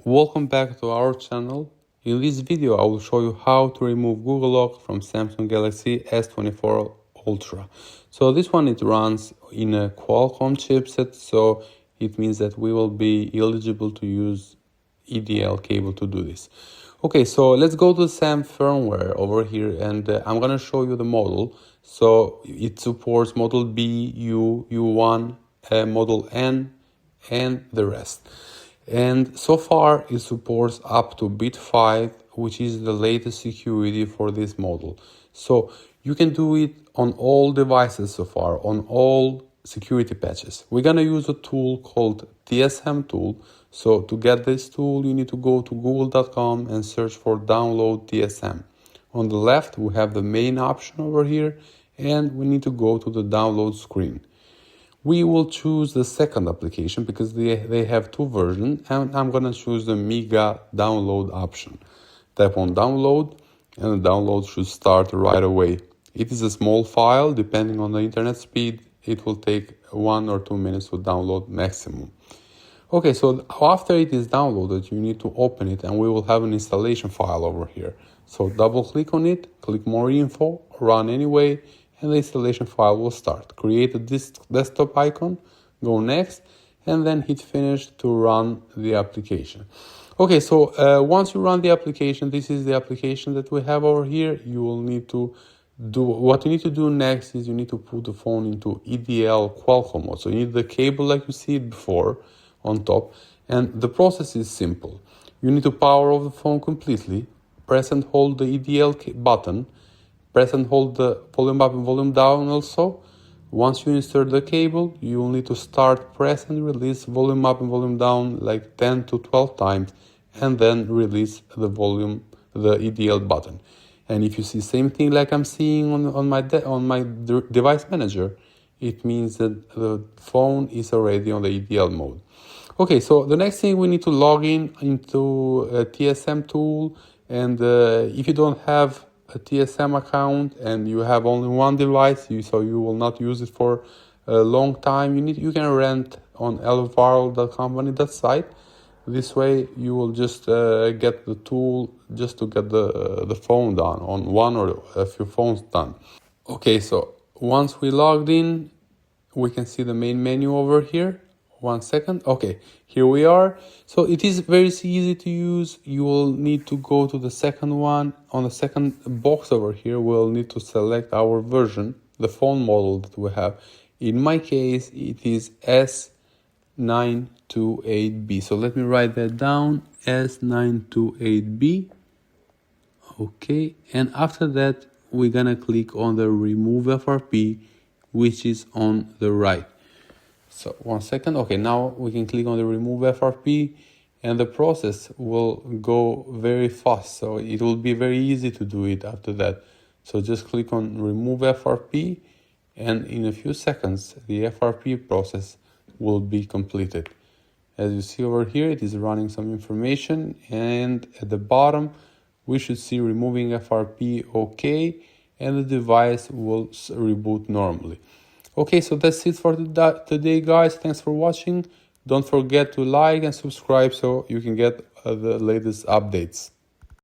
Welcome back to our channel. In this video I will show you how to remove Google Lock from Samsung Galaxy S24 Ultra. So this one, it runs in a Qualcomm chipset, so it means that we will be eligible to use EDL cable to do this. Okay, so let's go to SAM firmware over here, and I'm gonna show you the model. So it supports model B, U, U1, model N, and the rest. And so far it supports up to bit 5, which is the latest security for this model. So you can do it on all devices so far, on all security patches. We're gonna use a tool called TSM Tol. So to get this tool, you need to go to google.com and search for download TSM. On the left, we have the main option over here, and we need to go to the download screen. We will choose the second application because they have two versions, and I'm gonna choose the Mega download option. Tap on download, and the download should start right away. It is a small file. Depending on the internet speed, it will take 1 or 2 minutes to download maximum. Okay, so after it is downloaded, you need to open it, and we will have an installation file over here. So double click on it, click more info, run anyway, and the installation file will start. Create a desktop icon, go next, and then hit finish to run the application. Okay, so once you run the application, this is the application that we have over here. You will need to what you need to do next is you need to put the phone into EDL Qualcomm mode. So you need the cable like you see it before on top, and the process is simple. You need to power off the phone completely, press and hold the EDL button, press and hold the volume up and volume down also. Once you insert the cable, you will need to start, press and release volume up and volume down like 10 to 12 times, and then release the EDL button. And if you see same thing like I'm seeing on my device manager, it means that the phone is already on the EDL mode. Okay, so the next thing, we need to log into a TSM Tol, and if you don't have a TSM account and you have only one device, so you will not use it for a long time, you can rent on elvarl.company site. This way you will just get the tool just to get the phone done, on one or a few phones done. Okay, so once we logged in, we can see the main menu over here. 1 second. Okay, here we are. So it is very easy to use. You will need to go to the second one. On the second box over here, we'll need to select our version, the phone model that we have. In my case, it is S928B. So let me write that down, S928B. Okay, and after that, we're gonna click on the remove FRP, which is on the right. So 1 second. Okay, now we can click on the remove FRP, and the process will go very fast. So it will be very easy to do it after that. So just click on remove FRP, and in a few seconds, the FRP process will be completed. As you see over here, it is running some information, and at the bottom, we should see removing FRP OK, and the device will reboot normally. Okay, so that's it for today, guys. Thanks for watching. Don't forget to like and subscribe so you can get the latest updates.